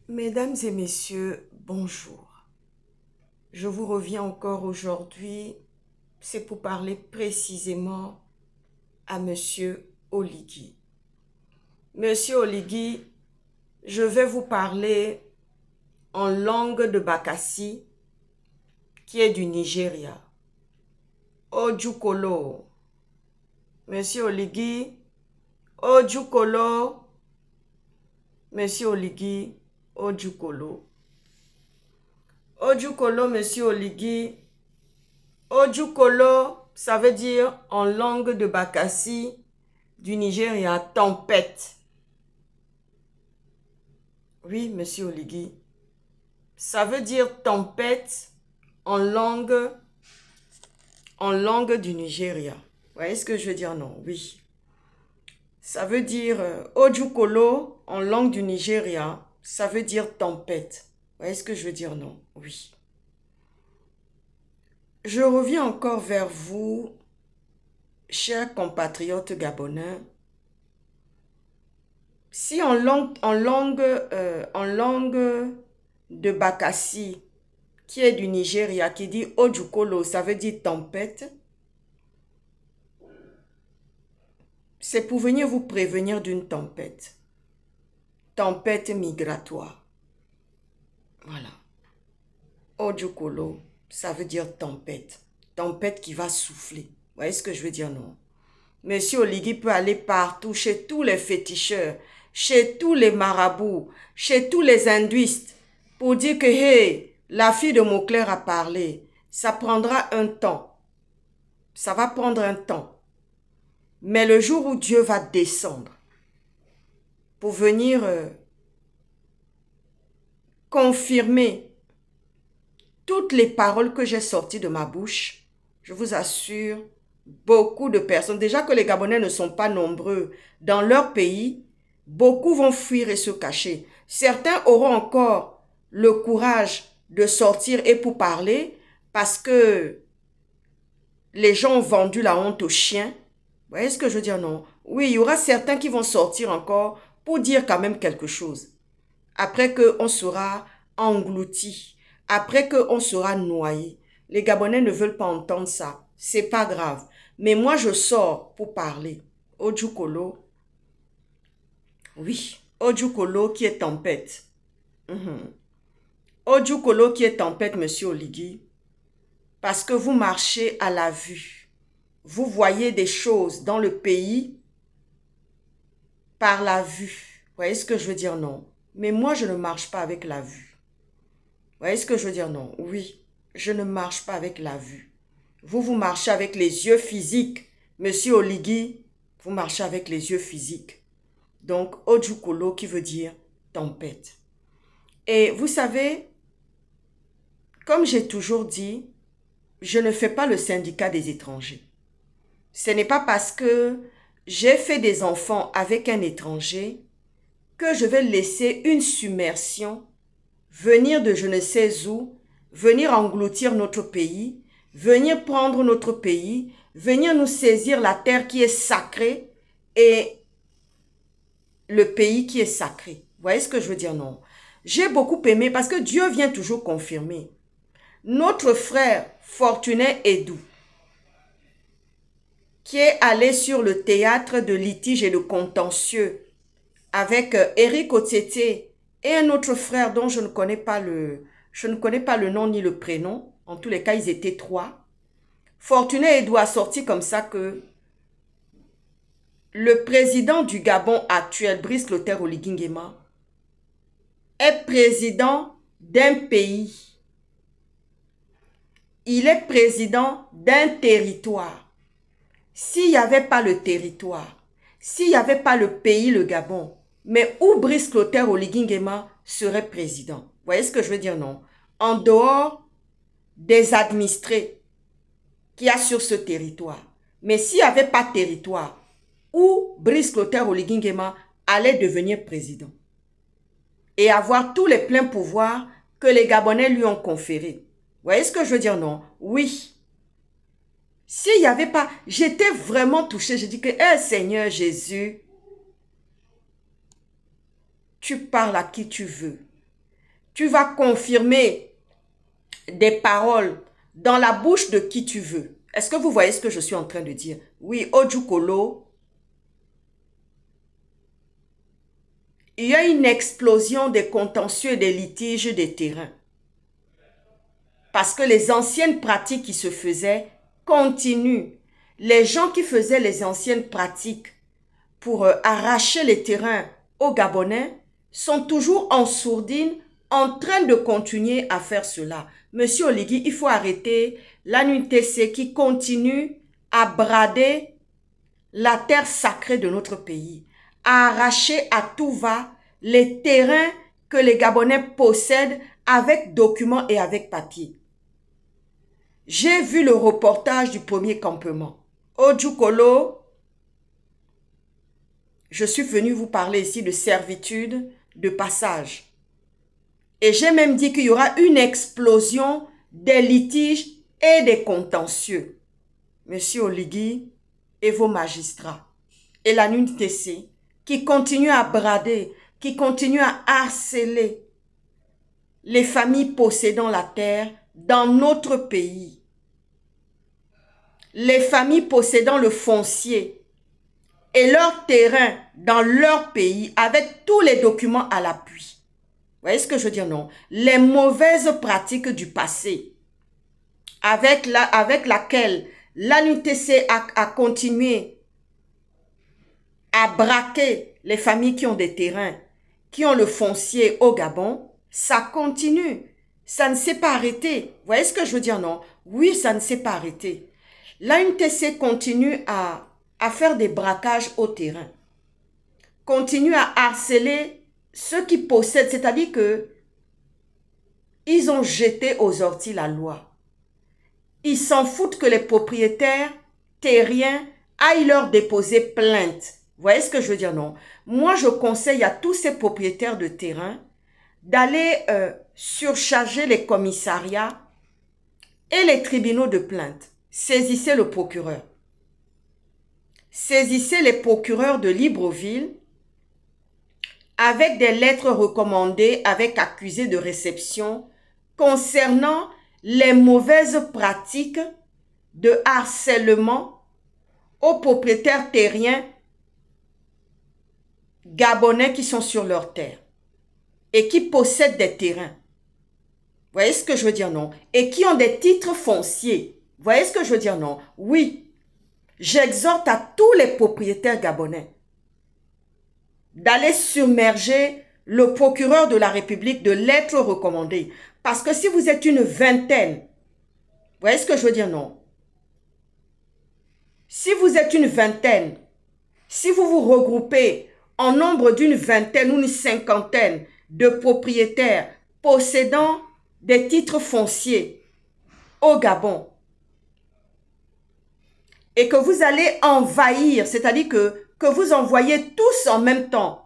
Mesdames et messieurs, bonjour. Je vous reviens encore aujourd'hui, c'est pour parler précisément à Monsieur Oligui. Monsieur Oligui, je vais vous parler en langue de Bakassi, qui est du Nigeria. Ojukolo. Monsieur Oligui, Ojukolo. Monsieur Oligui, Ojukolo. Ojukolo, Monsieur Oligui. Ojukolo, ça veut dire en langue de Bakassi du Nigeria, tempête. Oui, Monsieur Oligui. Ça veut dire tempête en langue du Nigeria. Vous voyez ce que je veux dire? Non, oui. Ça veut dire Ojukolo en langue du Nigeria. Ça veut dire tempête. Vous voyez ce que je veux dire? Non, oui. Je reviens encore vers vous, chers compatriotes gabonais. Si en langue de Bakassi, qui est du Nigeria, qui dit Ojukolo, ça veut dire tempête, c'est pour venir vous prévenir d'une tempête. Tempête migratoire. Voilà. Ojukolo, ça veut dire tempête. Tempête qui va souffler. Vous voyez ce que je veux dire? Non. Monsieur Oligui peut aller partout, chez tous les féticheurs, chez tous les marabouts, chez tous les hindouistes, pour dire que, hey, la fille de Mauclair a parlé. Ça prendra un temps. Ça va prendre un temps. Mais le jour où Dieu va descendre pour venir confirmer toutes les paroles que j'ai sorties de ma bouche, je vous assure, beaucoup de personnes, déjà que les Gabonais ne sont pas nombreux dans leur pays, beaucoup vont fuir et se cacher. Certains auront encore le courage de sortir et pour parler parce que les gens ont vendu la honte aux chiens. Vous voyez ce que je veux dire? Non. Oui, il y aura certains qui vont sortir encore pour dire quand même quelque chose. Après qu'on sera englouti, après qu'on sera noyé. Les Gabonais ne veulent pas entendre ça. C'est pas grave. Mais moi, je sors pour parler. Ojukolo. Oui, Ojukolo qui est tempête. Ojukolo qui est tempête, Monsieur Oligui. Parce que vous marchez à la vue. Vous voyez des choses dans le pays par la vue. Vous voyez ce que je veux dire? Non. Mais moi, je ne marche pas avec la vue. Vous voyez ce que je veux dire? Non. Oui, je ne marche pas avec la vue. Vous marchez avec les yeux physiques. Monsieur Oligui, vous marchez avec les yeux physiques. Donc, Ojukolo qui veut dire tempête. Et vous savez, comme j'ai toujours dit, je ne fais pas le syndicat des étrangers. Ce n'est pas parce que j'ai fait des enfants avec un étranger que je vais laisser une submersion venir de je ne sais où, venir engloutir notre pays, venir prendre notre pays, venir nous saisir la terre qui est sacrée et le pays qui est sacré. Vous voyez ce que je veux dire? Non. J'ai beaucoup aimé parce que Dieu vient toujours confirmer. Notre frère Fortuné Edou, qui est allé sur le théâtre de litige et de contentieux avec Eric Otiete et un autre frère dont je ne connais pas le nom ni le prénom. En tous les cas, ils étaient trois. Fortuné Edou a sorti comme ça que le président du Gabon actuel, Brice Clotaire Oligui Nguema, est président d'un pays. Il est président d'un territoire. S'il n'y avait pas le territoire, s'il n'y avait pas le pays, le Gabon, mais où Brice Clotaire Oligui Nguema serait président? Vous voyez ce que je veux dire? Non. En dehors des administrés qu'il y a sur ce territoire. Mais s'il n'y avait pas de territoire, où Brice Clotaire Oligui Nguema allait devenir président et avoir tous les pleins pouvoirs que les Gabonais lui ont conférés. Vous voyez ce que je veux dire? Non. Oui. S'il n'y avait pas, j'étais vraiment touchée. Je dis que, hey, Seigneur Jésus, tu parles à qui tu veux. Tu vas confirmer des paroles dans la bouche de qui tu veux. Est-ce que vous voyez ce que je suis en train de dire? Oui, Ojukolo, il y a une explosion des contentieux et des litiges des terrains. Parce que les anciennes pratiques qui se faisaient continuent. Les gens qui faisaient les anciennes pratiques pour arracher les terrains aux Gabonais sont toujours en sourdine, en train de continuer à faire cela. Monsieur Oligui, il faut arrêter l'ANUTC qui continue à brader la terre sacrée de notre pays, à arracher à tout va les terrains que les Gabonais possèdent avec documents et avec papier. J'ai vu le reportage du premier campement. Ojukolo, je suis venu vous parler ici de servitude, de passage. Et j'ai même dit qu'il y aura une explosion des litiges et des contentieux. Monsieur Oligui et vos magistrats et la NUNTC qui continuent à brader, qui continuent à harceler les familles possédant la terre dans notre pays. Les familles possédant le foncier et leur terrain dans leur pays avec tous les documents à l'appui. Vous voyez ce que je veux dire, non? Les mauvaises pratiques du passé avec laquelle l'ANUTC a continué à braquer les familles qui ont des terrains, qui ont le foncier au Gabon, ça continue. Ça ne s'est pas arrêté. Vous voyez ce que je veux dire, non? Oui, ça ne s'est pas arrêté. L'ANUTC continue à faire des braquages au terrain. Continue à harceler ceux qui possèdent, c'est-à-dire que ils ont jeté aux orties la loi. Ils s'en foutent que les propriétaires terriens aillent leur déposer plainte. Vous voyez ce que je veux dire, non? Moi, je conseille à tous ces propriétaires de terrain d'aller surcharger les commissariats et les tribunaux de plainte. Saisissez le procureur. Saisissez les procureurs de Libreville avec des lettres recommandées, avec accusés de réception concernant les mauvaises pratiques de harcèlement aux propriétaires terriens gabonais qui sont sur leur terre et qui possèdent des terrains. Vous voyez ce que je veux dire, non? Et qui ont des titres fonciers. Vous voyez ce que je veux dire, non? Oui. J'exhorte à tous les propriétaires gabonais d'aller submerger le procureur de la République de lettres recommandées. Parce que si vous êtes une vingtaine, vous voyez ce que je veux dire, non? Si vous êtes une vingtaine, si vous vous regroupez en nombre d'une vingtaine ou une cinquantaine de propriétaires possédant des titres fonciers au Gabon, et que vous allez envahir, c'est-à-dire que vous envoyez tous en même temps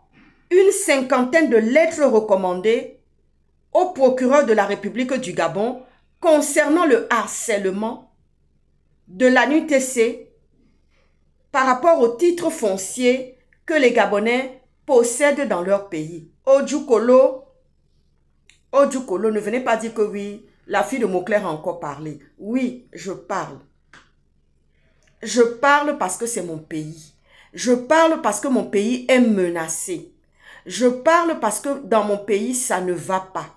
une cinquantaine de lettres recommandées au procureur de la République du Gabon concernant le harcèlement de l'ANUTC par rapport aux titres fonciers que les Gabonais possèdent dans leur pays. Ojukolo, ne venez pas dire que oui, la fille de Mauclair a encore parlé. Oui, je parle. Je parle parce que c'est mon pays. Je parle parce que mon pays est menacé. Je parle parce que dans mon pays, ça ne va pas.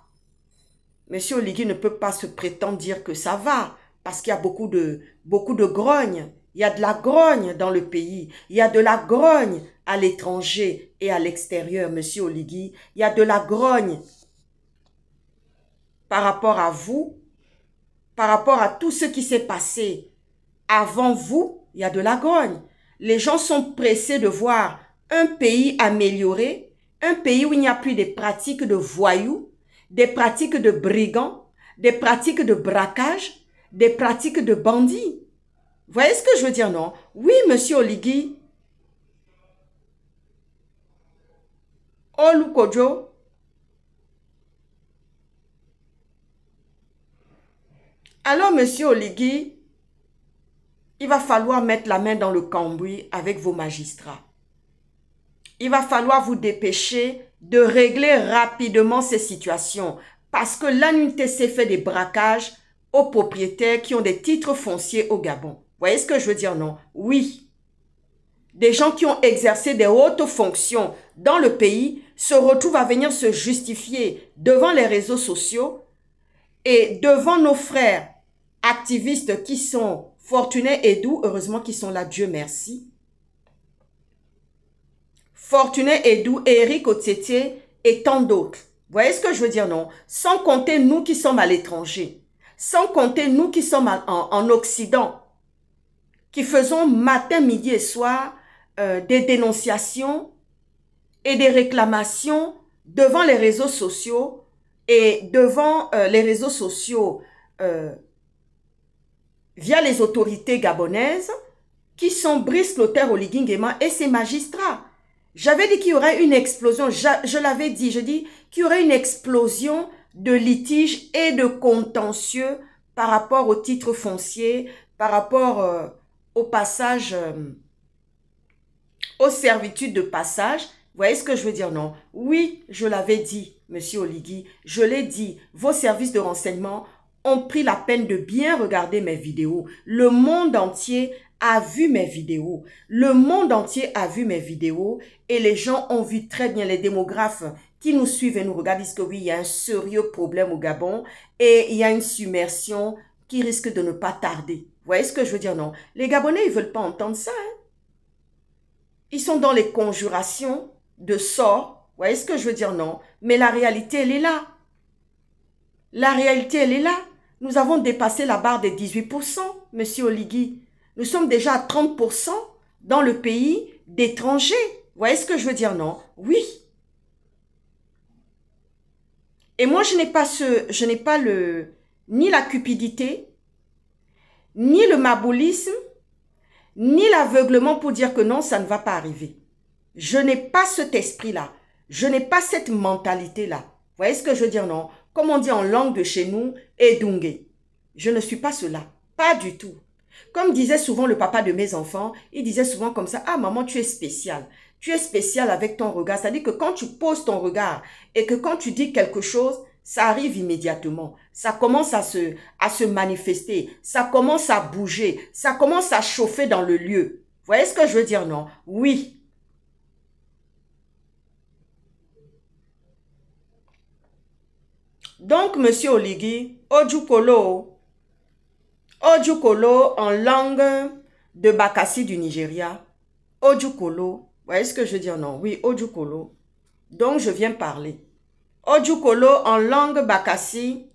Monsieur Oligui ne peut pas se prétendre dire que ça va parce qu'il y a beaucoup de grogne. Il y a de la grogne dans le pays. Il y a de la grogne à l'étranger et à l'extérieur, monsieur Oligui. Il y a de la grogne par rapport à vous, par rapport à tout ce qui s'est passé avant vous. Il y a de la grogne. Les gens sont pressés de voir un pays amélioré, un pays où il n'y a plus des pratiques de voyous, des pratiques de brigands, des pratiques de braquage, des pratiques de bandits. Vous voyez ce que je veux dire, non? Oui, monsieur Oligui. Olukojo. Alors, monsieur Oligui, il va falloir mettre la main dans le cambouis avec vos magistrats. Il va falloir vous dépêcher de régler rapidement ces situations. parce que l'ANUTC fait des braquages aux propriétaires qui ont des titres fonciers au Gabon. Vous voyez ce que je veux dire, non? Oui. Des gens qui ont exercé des hautes fonctions dans le pays se retrouvent à venir se justifier devant les réseaux sociaux et devant nos frères activistes qui sont Fortuné Edou, heureusement qu'ils sont là, Dieu merci. Fortuné Edou, Eric Otete et tant d'autres. Vous voyez ce que je veux dire, non? Sans compter nous qui sommes à l'étranger, sans compter nous qui sommes en Occident, qui faisons matin, midi et soir des dénonciations et des réclamations devant les réseaux sociaux et devant les réseaux sociaux via les autorités gabonaises qui sont Brice Clotaire Oligui Nguema et ses magistrats. J'avais dit qu'il y aurait une explosion, je l'avais dit, je dis qu'il y aurait une explosion de litiges et de contentieux par rapport aux titres fonciers, par rapport au passage, aux servitudes de passage. Vous voyez ce que je veux dire, non? Oui, je l'avais dit, monsieur Oligui, je l'ai dit, vos services de renseignement ont pris la peine de bien regarder mes vidéos. Le monde entier a vu mes vidéos. Le monde entier a vu mes vidéos et les gens ont vu très bien, les démographes qui nous suivent et nous regardent, disent que oui, il y a un sérieux problème au Gabon et il y a une submersion qui risque de ne pas tarder. Vous voyez ce que je veux dire, non? Les Gabonais, ils ne veulent pas entendre ça. Hein? Ils sont dans les conjurations de sorts. Vous voyez ce que je veux dire, non? Mais la réalité, elle est là. La réalité, elle est là. Nous avons dépassé la barre des 18%, monsieur Oligui. Nous sommes déjà à 30% dans le pays d'étrangers. Vous voyez ce que je veux dire, non? Oui. Et moi, je n'ai pas ni la cupidité, ni le maboulisme, ni l'aveuglement pour dire que non, ça ne va pas arriver. Je n'ai pas cet esprit-là. Je n'ai pas cette mentalité-là. Vous voyez ce que je veux dire, non? Comme on dit en langue de chez nous, Edungé. Je ne suis pas cela. Pas du tout. Comme disait souvent le papa de mes enfants, il disait souvent comme ça, « Ah maman, tu es spéciale. Tu es spéciale avec ton regard. » C'est-à-dire que quand tu poses ton regard et que quand tu dis quelque chose, ça arrive immédiatement. Ça commence à se manifester. Ça commence à bouger. Ça commence à chauffer dans le lieu. Vous voyez ce que je veux dire, non? Oui. Donc, monsieur Oligui, Ojukolo en langue de Bakassi du Nigeria. Ojukolo, vous voyez ce que je veux dire, non? Oui, Ojukolo. Donc, je viens parler. Ojukolo en langue Bakassi,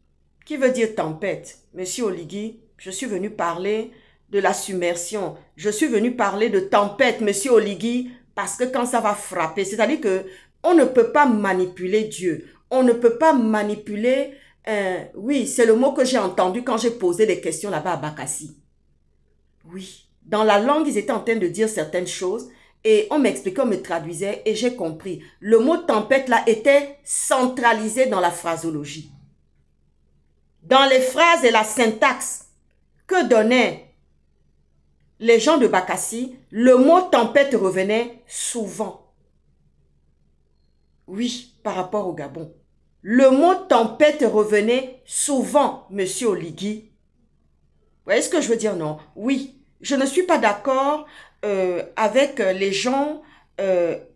qui veut dire tempête. Monsieur Oligui, je suis venu parler de la submersion. Je suis venu parler de tempête, monsieur Oligui, parce que quand ça va frapper, c'est-à-dire que on ne peut pas manipuler Dieu. On ne peut pas manipuler... oui, c'est le mot que j'ai entendu quand j'ai posé des questions là-bas à Bakassi. Oui, dans la langue, ils étaient en train de dire certaines choses et on m'expliquait, on me traduisait et j'ai compris. Le mot tempête là était centralisé dans la phrasologie. Dans les phrases et la syntaxe que donnaient les gens de Bakassi, le mot tempête revenait souvent. Oui, par rapport au Gabon. Le mot tempête revenait souvent, monsieur Oligui. Vous voyez ce que je veux dire, non? Oui, je ne suis pas d'accord avec les gens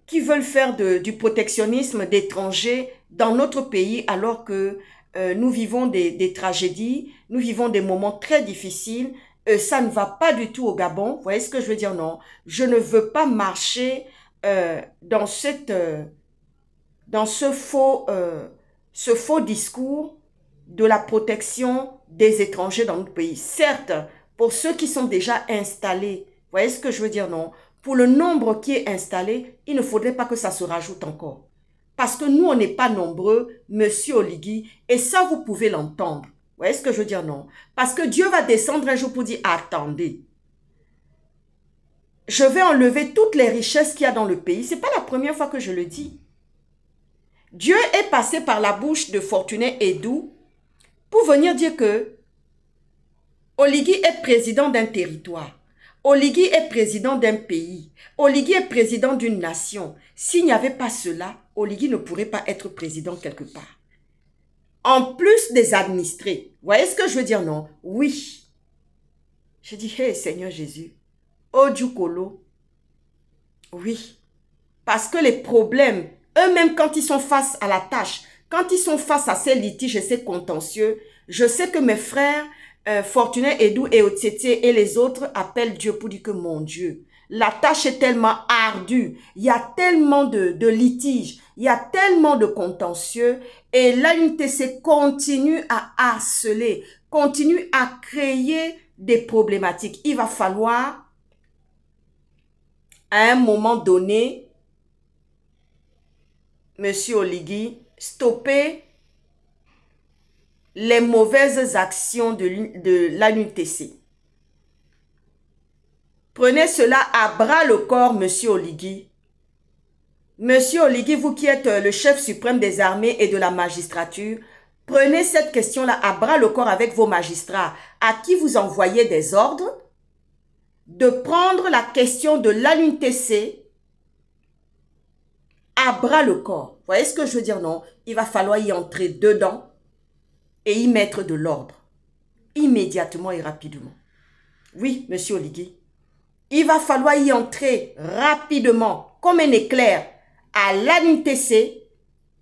qui veulent faire du protectionnisme d'étrangers dans notre pays alors que nous vivons des tragédies, nous vivons des moments très difficiles. Ça ne va pas du tout au Gabon. Vous voyez ce que je veux dire, non? Je ne veux pas marcher dans ce faux discours de la protection des étrangers dans notre pays. Certes, pour ceux qui sont déjà installés, vous voyez ce que je veux dire, non? Pour le nombre qui est installé, il ne faudrait pas que ça se rajoute encore. Parce que nous, on n'est pas nombreux, monsieur Oligui, et ça, vous pouvez l'entendre. Vous voyez ce que je veux dire, non? Parce que Dieu va descendre un jour pour dire, attendez, je vais enlever toutes les richesses qu'il y a dans le pays. Ce n'est pas la première fois que je le dis. Dieu est passé par la bouche de Fortuné Edou pour venir dire que Oligui est président d'un territoire. Oligui est président d'un pays. Oligui est président d'une nation. S'il n'y avait pas cela, Oligui ne pourrait pas être président quelque part. en plus des administrés. Vous voyez ce que je veux dire, non? Oui. Je dis, hey Seigneur Jésus, oh Dieu Kolo. Oui. Parce que les problèmes, eux-mêmes quand ils sont face à la tâche, quand ils sont face à ces litiges et ces contentieux, je sais que mes frères, Fortuné, Edou et Otsété et les autres appellent Dieu pour dire que mon Dieu, la tâche est tellement ardue, il y a tellement de litiges, il y a tellement de contentieux et l'ANUTC continue à harceler, continue à créer des problématiques. Il va falloir, à un moment donné, Monsieur Oligui, stopper les mauvaises actions de l'ANUTC. Prenez cela à bras le corps, Monsieur Oligui. Monsieur Oligui, vous qui êtes le chef suprême des armées et de la magistrature, prenez cette question-là à bras le corps avec vos magistrats, à qui vous envoyez des ordres, de prendre la question de l'ANUTC à bras le corps. Vous voyez ce que je veux dire, non? Il va falloir y entrer dedans et y mettre de l'ordre. Immédiatement et rapidement. Oui, Monsieur Oligui. Il va falloir y entrer rapidement, comme un éclair, à l'ANUTC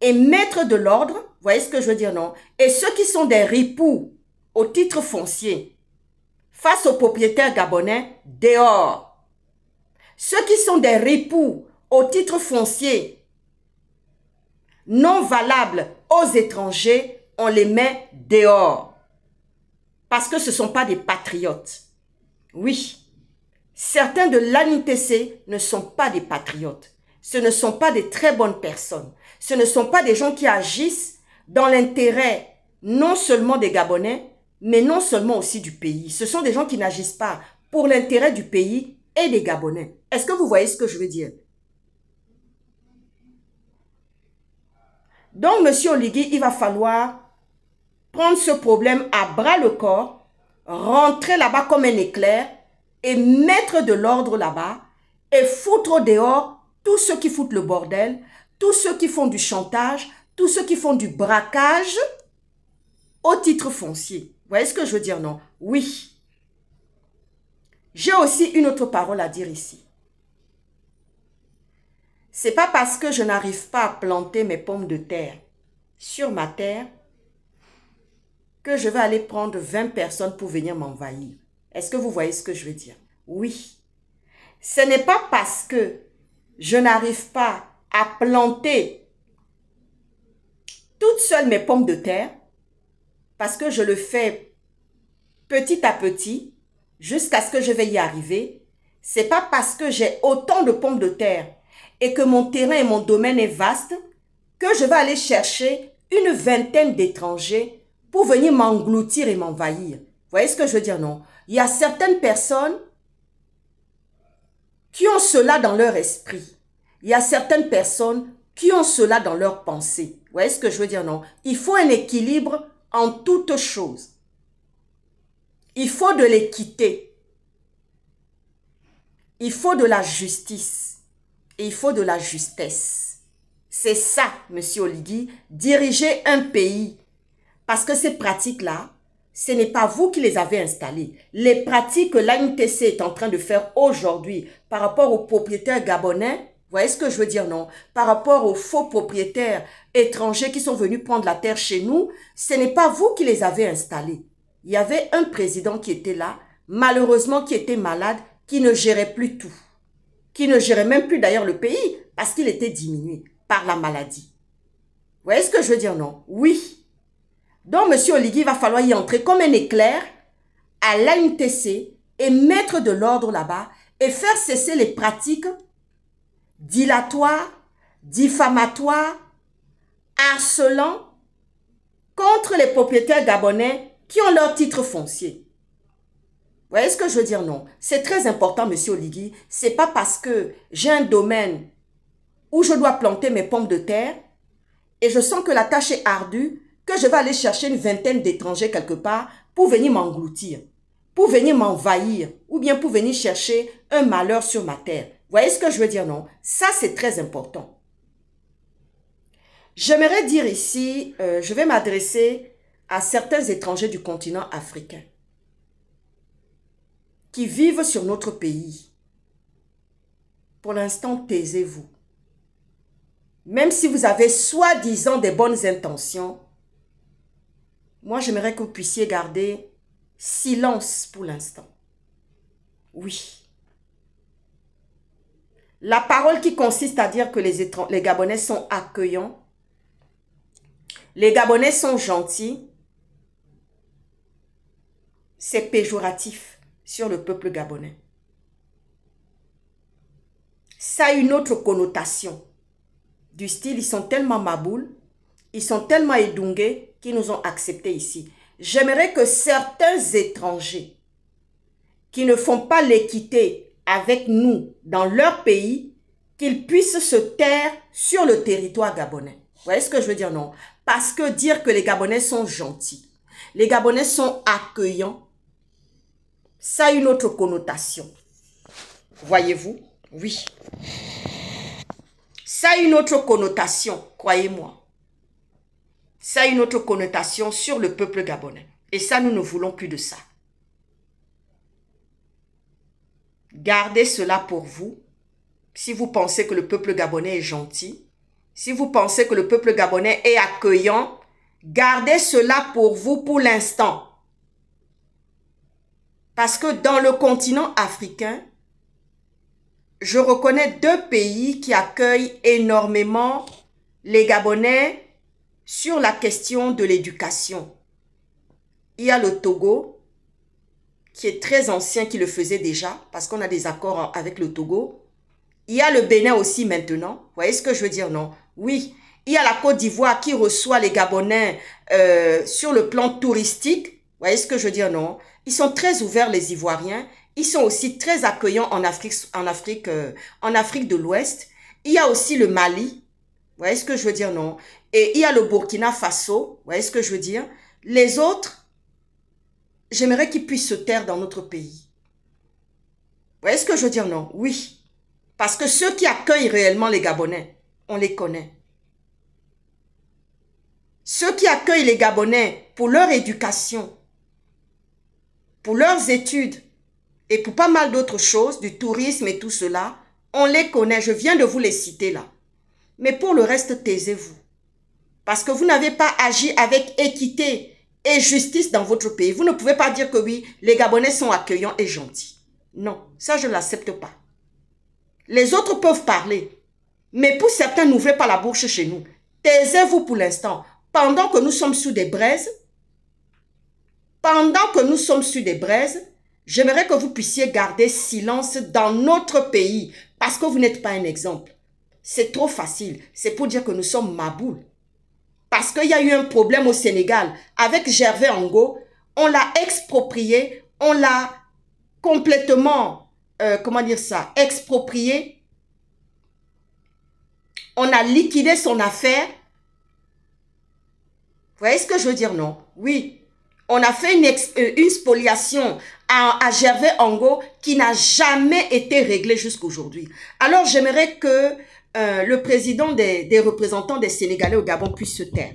et mettre de l'ordre. Vous voyez ce que je veux dire, non? Et ceux qui sont des ripoux au titre foncier, face aux propriétaires gabonais, dehors. Ceux qui sont des ripoux au titre foncier, non valables aux étrangers, on les met dehors. Parce que ce ne sont pas des patriotes. Oui. Certains de l'ANUTC ne sont pas des patriotes. Ce ne sont pas des très bonnes personnes. Ce ne sont pas des gens qui agissent dans l'intérêt non seulement des Gabonais, mais non seulement aussi du pays. Ce sont des gens qui n'agissent pas pour l'intérêt du pays et des Gabonais. Est-ce que vous voyez ce que je veux dire? Donc, Monsieur Oligui, il va falloir prendre ce problème à bras le corps, rentrer là-bas comme un éclair, et mettre de l'ordre là-bas et foutre dehors tous ceux qui foutent le bordel, tous ceux qui font du chantage, tous ceux qui font du braquage au titre foncier. Vous voyez ce que je veux dire, non? Oui. J'ai aussi une autre parole à dire ici. C'est pas parce que je n'arrive pas à planter mes pommes de terre sur ma terre que je vais aller prendre 20 personnes pour venir m'envahir. Est-ce que vous voyez ce que je veux dire? Oui. Ce n'est pas parce que je n'arrive pas à planter toute seule mes pommes de terre, parce que je le fais petit à petit, jusqu'à ce que je vais y arriver. Ce n'est pas parce que j'ai autant de pommes de terre et que mon terrain et mon domaine est vaste que je vais aller chercher une vingtaine d'étrangers pour venir m'engloutir et m'envahir. Vous voyez ce que je veux dire, non? Il y a certaines personnes qui ont cela dans leur esprit. Il y a certaines personnes qui ont cela dans leur pensée. Vous voyez ce que je veux dire, non? Il faut un équilibre en toutes choses. Il faut de l'équité. Il faut de la justice. Et il faut de la justesse. C'est ça, Monsieur Oligui, diriger un pays. Parce que ces pratiques-là, ce n'est pas vous qui les avez installées. Les pratiques que l'ANUTC est en train de faire aujourd'hui par rapport aux propriétaires gabonais, vous voyez ce que je veux dire, non? Par rapport aux faux propriétaires étrangers qui sont venus prendre la terre chez nous, ce n'est pas vous qui les avez installés. Il y avait un président qui était là, malheureusement qui était malade, qui ne gérait plus tout. Qui ne gérait même plus d'ailleurs le pays parce qu'il était diminué par la maladie. Vous voyez ce que je veux dire, non? Oui. Donc, Monsieur Oligui, il va falloir y entrer comme un éclair à l'ANUTC et mettre de l'ordre là-bas et faire cesser les pratiques dilatoires, diffamatoires, harcelant contre les propriétaires gabonais qui ont leur titre foncier. Vous voyez ce que je veux dire, non? C'est très important, Monsieur Oligui. C'est pas parce que j'ai un domaine où je dois planter mes pommes de terre et je sens que la tâche est ardue que je vais aller chercher une vingtaine d'étrangers quelque part pour venir m'engloutir, pour venir m'envahir ou bien pour venir chercher un malheur sur ma terre. Vous voyez ce que je veux dire, non? Ça, c'est très important. J'aimerais dire ici, je vais m'adresser à certains étrangers du continent africain qui vivent sur notre pays. Pour l'instant, taisez-vous. Même si vous avez soi-disant des bonnes intentions, moi j'aimerais que vous puissiez garder silence pour l'instant. Oui. La parole qui consiste à dire que les Gabonais sont accueillants, les Gabonais sont gentils, c'est péjoratif sur le peuple gabonais. Ça a une autre connotation. Du style, ils sont tellement maboules, ils sont tellement édungués qu'ils nous ont acceptés ici. J'aimerais que certains étrangers qui ne font pas l'équité avec nous dans leur pays, qu'ils puissent se taire sur le territoire gabonais. Vous voyez ce que je veux dire? Non. Parce que dire que les Gabonais sont gentils, les Gabonais sont accueillants, ça a une autre connotation. Voyez-vous? Oui. Ça a une autre connotation, croyez-moi. Ça a une autre connotation sur le peuple gabonais. Et ça, nous ne voulons plus de ça. Gardez cela pour vous. Si vous pensez que le peuple gabonais est gentil, si vous pensez que le peuple gabonais est accueillant, gardez cela pour vous pour l'instant. Parce que dans le continent africain, je reconnais 2 pays qui accueillent énormément les Gabonais sur la question de l'éducation. Il y a le Togo, qui est très ancien, qui le faisait déjà, parce qu'on a des accords avec le Togo. Il y a le Bénin aussi maintenant. Vous voyez ce que je veux dire, non? Oui. Il y a la Côte d'Ivoire qui reçoit les Gabonais sur le plan touristique. Vous voyez ce que je veux dire, non? Ils sont très ouverts, les Ivoiriens. Ils sont aussi très accueillants en Afrique de l'Ouest. Il y a aussi le Mali. Vous voyez ce que je veux dire, non? Et il y a le Burkina Faso. Vous voyez ce que je veux dire? Les autres, j'aimerais qu'ils puissent se taire dans notre pays. Vous voyez ce que je veux dire, non? Oui. Parce que ceux qui accueillent réellement les Gabonais, on les connaît. Ceux qui accueillent les Gabonais pour leur éducation, pour leurs études et pour pas mal d'autres choses, du tourisme et tout cela, on les connaît. Je viens de vous les citer là. Mais pour le reste, taisez-vous. Parce que vous n'avez pas agi avec équité et justice dans votre pays. Vous ne pouvez pas dire que oui, les Gabonais sont accueillants et gentils. Non, ça je ne l'accepte pas. Les autres peuvent parler. Mais pour certains, n'ouvrez pas la bouche chez nous. Taisez-vous pour l'instant. Pendant que nous sommes sous des braises, j'aimerais que vous puissiez garder silence dans notre pays. Parce que vous n'êtes pas un exemple. C'est trop facile. C'est pour dire que nous sommes maboules. Parce qu'il y a eu un problème au Sénégal avec Gervais Ango. On l'a exproprié. On l'a complètement, exproprié. On a liquidé son affaire. Vous voyez ce que je veux dire, non? Oui. On a fait une spoliation à Gervais Ango qui n'a jamais été réglée jusqu'aujourd'hui. Alors, j'aimerais que le président des représentants des Sénégalais au Gabon puisse se taire.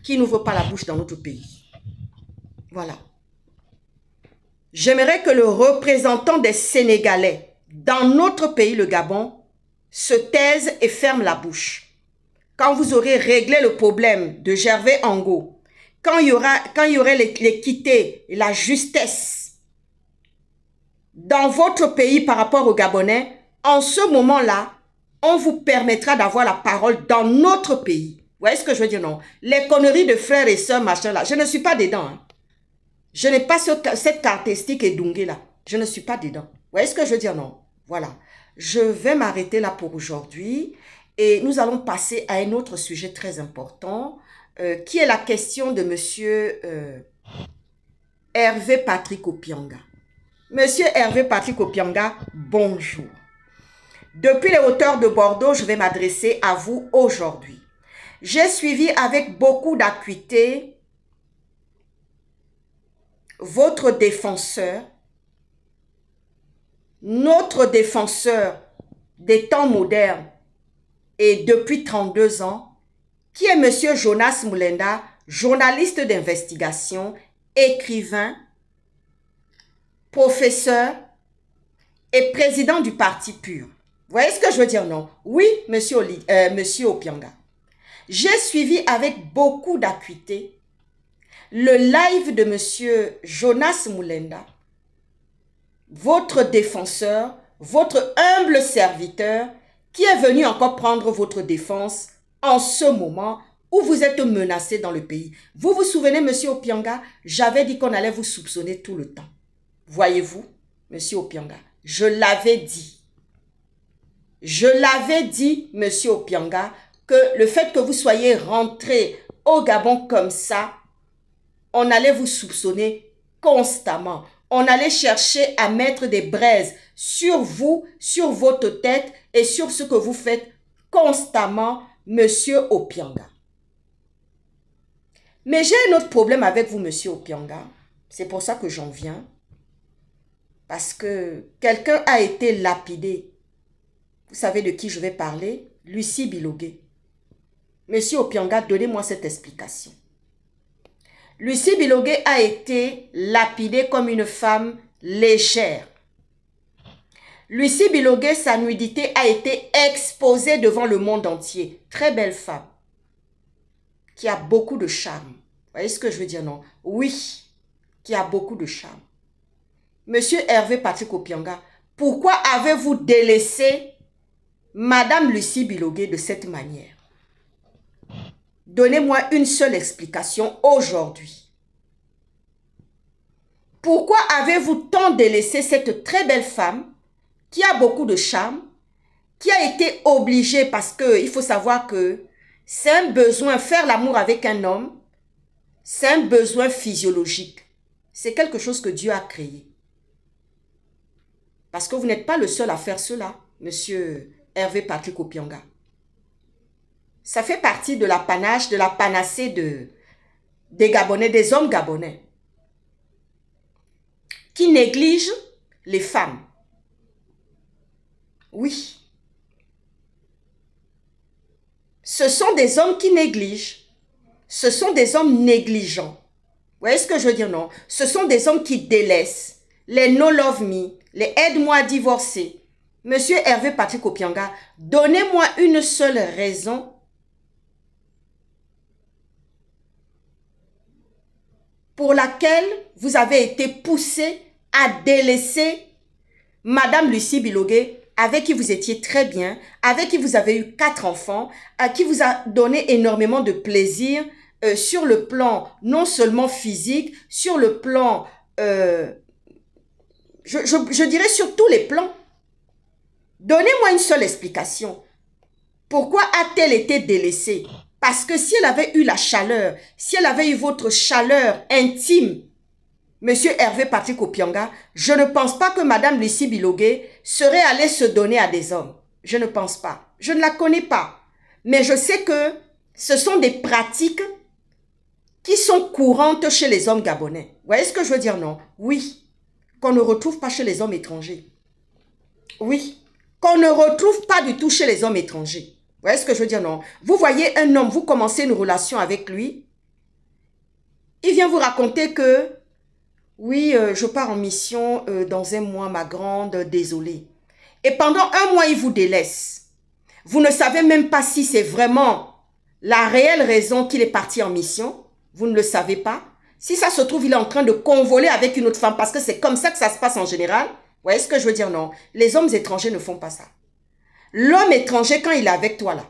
Qui n'ouvre pas la bouche dans notre pays. Voilà. J'aimerais que le représentant des Sénégalais dans notre pays, le Gabon, se taise et ferme la bouche. Quand vous aurez réglé le problème de Gervais Ango, quand il y aurait l'équité et la justesse dans votre pays par rapport aux Gabonais, en ce moment-là, on vous permettra d'avoir la parole dans notre pays. Vous voyez ce que je veux dire, non? Les conneries de frères et sœurs, machin là, je ne suis pas dedans. Hein. Je n'ai pas cette caractéristique édunguée là. Je ne suis pas dedans. Vous voyez ce que je veux dire, non? Voilà. Je vais m'arrêter là pour aujourd'hui et nous allons passer à un autre sujet très important qui est la question de monsieur Hervé Patrick Opianga. Monsieur Hervé Patrick Opianga, bonjour. Depuis les hauteurs de Bordeaux, je vais m'adresser à vous aujourd'hui. J'ai suivi avec beaucoup d'acuité votre défenseur, notre défenseur des temps modernes et depuis 32 ans, qui est Monsieur Jonas Moulenda, journaliste d'investigation, écrivain, professeur et président du Parti Pur. Vous voyez ce que je veux dire, non? Oui, monsieur Opianga. J'ai suivi avec beaucoup d'acuité le live de monsieur Jonas Moulenda, votre défenseur, votre humble serviteur, qui est venu encore prendre votre défense en ce moment où vous êtes menacé dans le pays. Vous vous souvenez, monsieur Opianga, j'avais dit qu'on allait vous soupçonner tout le temps. Voyez-vous, monsieur Opianga, je l'avais dit. Je l'avais dit, monsieur Opianga, que le fait que vous soyez rentré au Gabon comme ça, on allait vous soupçonner constamment. On allait chercher à mettre des braises sur vous, sur votre tête et sur ce que vous faites constamment, monsieur Opianga. Mais j'ai un autre problème avec vous, monsieur Opianga. C'est pour ça que j'en viens. Parce que quelqu'un a été lapidé. Vous savez de qui je vais parler? Lucie Bilogué. Monsieur Opianga, donnez-moi cette explication. Lucie Bilogué a été lapidée comme une femme légère. Lucie Bilogué, sa nudité a été exposée devant le monde entier. Très belle femme. Qui a beaucoup de charme. Vous voyez ce que je veux dire, non? Oui, qui a beaucoup de charme. Monsieur Hervé Patrick Opianga, pourquoi avez-vous délaissé Madame Lucie Bilogué de cette manière? Donnez-moi une seule explication aujourd'hui. Pourquoi avez-vous tant délaissé cette très belle femme qui a beaucoup de charme, qui a été obligée, parce qu'il faut savoir que c'est un besoin, faire l'amour avec un homme, c'est un besoin physiologique. C'est quelque chose que Dieu a créé. Parce que vous n'êtes pas le seul à faire cela, monsieur Hervé Patrick Opianga. Ça fait partie de l'apanage, de la panacée des Gabonais, des hommes gabonais, qui négligent les femmes. Oui. Ce sont des hommes qui négligent. Ce sont des hommes négligents. Vous voyez ce que je veux dire, non? Ce sont des hommes qui délaissent. Les no love me, les aide-moi à divorcer. Monsieur Hervé Patrick Opianga, donnez-moi une seule raison pour laquelle vous avez été poussé à délaisser Madame Lucie Bilogué, avec qui vous étiez très bien, avec qui vous avez eu 4 enfants, à qui vous a donné énormément de plaisir sur le plan non seulement physique, sur le plan, je dirais sur tous les plans. Donnez-moi une seule explication. Pourquoi a-t-elle été délaissée? Parce que si elle avait eu la chaleur, si elle avait eu votre chaleur intime, monsieur Hervé Patrick Opianga, je ne pense pas que Madame Lucie Bilogué serait allée se donner à des hommes. Je ne pense pas. Je ne la connais pas. Mais je sais que ce sont des pratiques qui sont courantes chez les hommes gabonais. Vous voyez ce que je veux dire, non? Oui. Qu'on ne retrouve pas chez les hommes étrangers. Oui. Qu'on ne retrouve pas du tout chez les hommes étrangers. Vous voyez ce que je veux dire, non? Vous voyez un homme, vous commencez une relation avec lui. Il vient vous raconter que oui, je pars en mission dans un mois, ma grande, désolée. Et pendant un mois, il vous délaisse. Vous ne savez même pas si c'est vraiment la réelle raison qu'il est parti en mission. Vous ne le savez pas. Si ça se trouve, il est en train de convoler avec une autre femme parce que c'est comme ça que ça se passe en général. Vous voyez ce que je veux dire? Non. Les hommes étrangers ne font pas ça. L'homme étranger, quand il est avec toi là,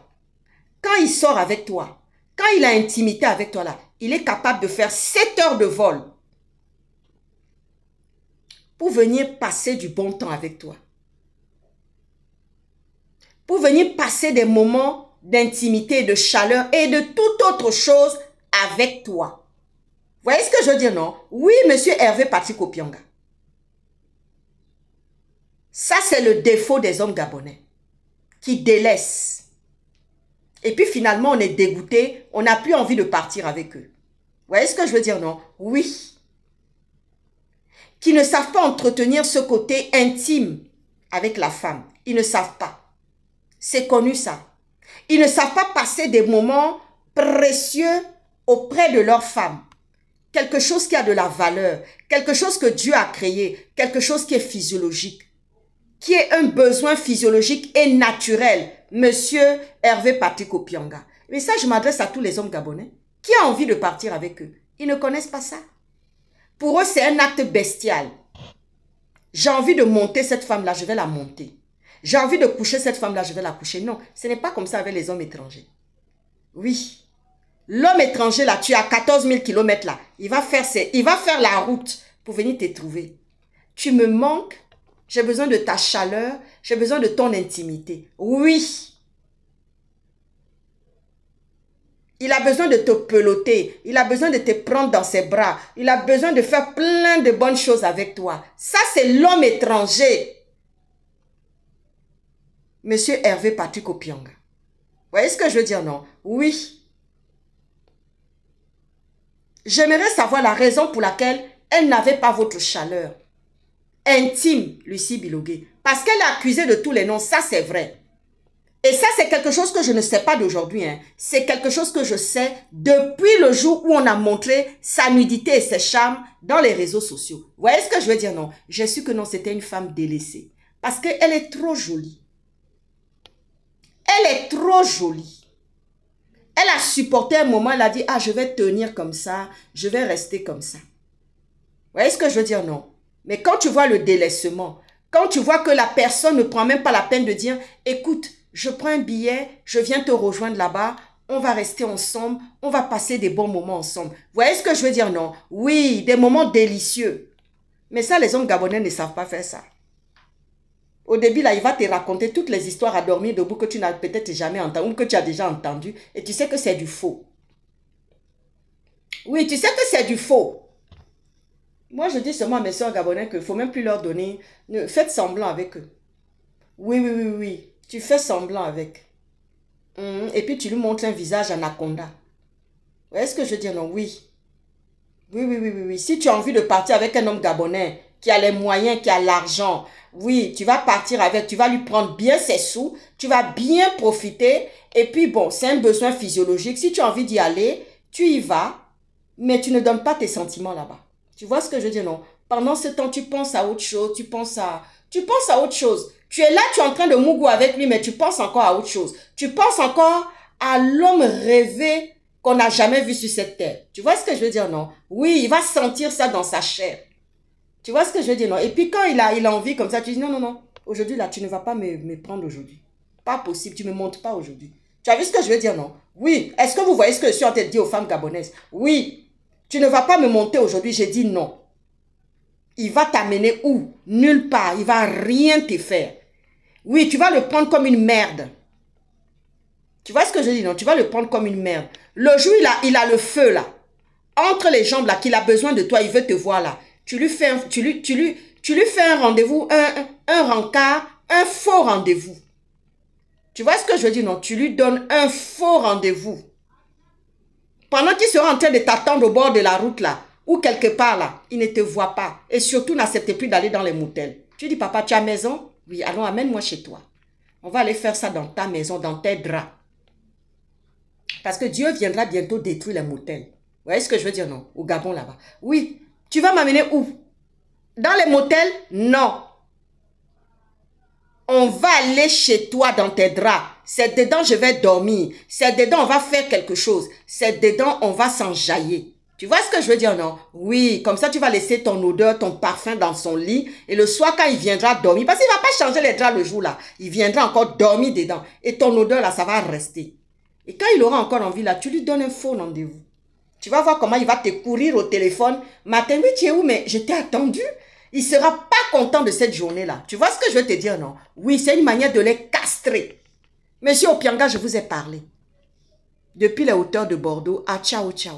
quand il sort avec toi, quand il a intimité avec toi là, il est capable de faire 7 heures de vol pour venir passer du bon temps avec toi. Pour venir passer des moments d'intimité, de chaleur et de toute autre chose avec toi. Vous voyez ce que je veux dire, non? Oui, monsieur Hervé Patrick Opianga. Ça, c'est le défaut des hommes gabonais qui délaissent. Et puis finalement, on est dégoûté, on n'a plus envie de partir avec eux. Vous voyez ce que je veux dire, non? Oui. Qui ne savent pas entretenir ce côté intime avec la femme. Ils ne savent pas. C'est connu ça. Ils ne savent pas passer des moments précieux auprès de leur femme. Quelque chose qui a de la valeur, quelque chose que Dieu a créé, quelque chose qui est physiologique, qui est un besoin physiologique et naturel. Monsieur Hervé Patrick Opianga. Mais ça, je m'adresse à tous les hommes gabonais. Qui a envie de partir avec eux? Ils ne connaissent pas ça. Pour eux, c'est un acte bestial. J'ai envie de monter cette femme-là, je vais la monter. J'ai envie de coucher cette femme-là, je vais la coucher. Non, ce n'est pas comme ça avec les hommes étrangers. Oui. L'homme étranger, là, tu es à 14 000 km là. Il va faire la route pour venir te trouver. Tu me manques. J'ai besoin de ta chaleur. J'ai besoin de ton intimité. Oui. Il a besoin de te peloter. Il a besoin de te prendre dans ses bras. Il a besoin de faire plein de bonnes choses avec toi. Ça, c'est l'homme étranger. Monsieur Hervé Patrick Opianga. Vous voyez ce que je veux dire, non? Oui. J'aimerais savoir la raison pour laquelle elle n'avait pas votre chaleur. Intime, Lucie Bilogué. Parce qu'elle est accusée de tous les noms, ça c'est vrai. Et ça c'est quelque chose que je ne sais pas d'aujourd'hui. Hein. C'est quelque chose que je sais depuis le jour où on a montré sa nudité et ses charmes dans les réseaux sociaux. Vous voyez ce que je veux dire, non? J'ai su que non, c'était une femme délaissée. Parce qu'elle est trop jolie. Elle est trop jolie. Elle a supporté un moment, elle a dit, ah, je vais tenir comme ça, je vais rester comme ça. Vous voyez ce que je veux dire? Non. Mais quand tu vois le délaissement, quand tu vois que la personne ne prend même pas la peine de dire, écoute, je prends un billet, je viens te rejoindre là-bas, on va rester ensemble, on va passer des bons moments ensemble. Vous voyez ce que je veux dire? Non. Oui, des moments délicieux. Mais ça, les hommes gabonais ne savent pas faire ça. Au début, là, il va te raconter toutes les histoires à dormir debout que tu n'as peut-être jamais entendues ou que tu as déjà entendues. Et tu sais que c'est du faux. Oui, tu sais que c'est du faux. Moi, je dis seulement à mes soeurs gabonais qu'il ne faut même plus leur donner. Faites semblant avec eux. Oui, oui, oui, oui. Tu fais semblant avec. Et puis, tu lui montres un visage anaconda. Vous voyez ce que je veux dire? Non, oui. Oui, oui, oui, oui, oui. Si tu as envie de partir avec un homme gabonais qui a les moyens, qui a l'argent, oui, tu vas partir avec, tu vas lui prendre bien ses sous, tu vas bien profiter. Et puis bon, c'est un besoin physiologique. Si tu as envie d'y aller, tu y vas, mais tu ne donnes pas tes sentiments là-bas. Tu vois ce que je veux dire, non? Pendant ce temps, tu penses à autre chose, tu penses à autre chose. Tu es là, tu es en train de mougou avec lui, mais tu penses encore à autre chose. Tu penses encore à l'homme rêvé qu'on n'a jamais vu sur cette terre. Tu vois ce que je veux dire, non? Oui, il va sentir ça dans sa chair. Tu vois ce que je veux dire, non? Et puis quand il a envie comme ça, tu dis non, non, non. Aujourd'hui, là, tu ne vas pas me prendre aujourd'hui. Pas possible, tu ne me montres pas aujourd'hui. Tu as vu ce que je veux dire, non? Oui. Est-ce que vous voyez ce que je suis en train de dire aux femmes gabonaises? Oui. Tu ne vas pas me monter aujourd'hui. J'ai dit non. Il va t'amener où? Nulle part. Il va rien te faire. Oui, tu vas le prendre comme une merde. Tu vois ce que je dis, non? Tu vas le prendre comme une merde. Le jour, il a le feu, là. Entre les jambes, là, qu'il a besoin de toi, il veut te voir, là. Tu lui fais un rendez-vous, un rencard, un faux rendez-vous. Tu vois ce que je veux dire, non? Tu lui donnes un faux rendez-vous. Pendant qu'il sera en train de t'attendre au bord de la route, là, ou quelque part, là, il ne te voit pas. Et surtout, n'accepte plus d'aller dans les motels. Tu dis, papa, tu as maison? Oui, allons, amène-moi chez toi. On va aller faire ça dans ta maison, dans tes draps. Parce que Dieu viendra bientôt détruire les motels. Vous voyez ce que je veux dire, non? Au Gabon, là-bas. Oui. Tu vas m'amener où? Dans les motels? Non. On va aller chez toi dans tes draps. C'est dedans je vais dormir. C'est dedans on va faire quelque chose. C'est dedans on va s'enjailler. Tu vois ce que je veux dire, non? Oui, comme ça tu vas laisser ton odeur, ton parfum dans son lit. Et le soir quand il viendra dormir, parce qu'il ne va pas changer les draps le jour là. Il viendra encore dormir dedans. Et ton odeur là, ça va rester. Et quand il aura encore envie là, tu lui donnes un faux rendez-vous. Tu vas voir comment il va te courir au téléphone. Matin, oui, tu es où? Mais je t'ai attendu. Il ne sera pas content de cette journée-là. Tu vois ce que je veux te dire, non? Oui, c'est une manière de les castrer. Monsieur Opianga, je vous ai parlé. Depuis les hauteurs de Bordeaux à Ciao Ciao.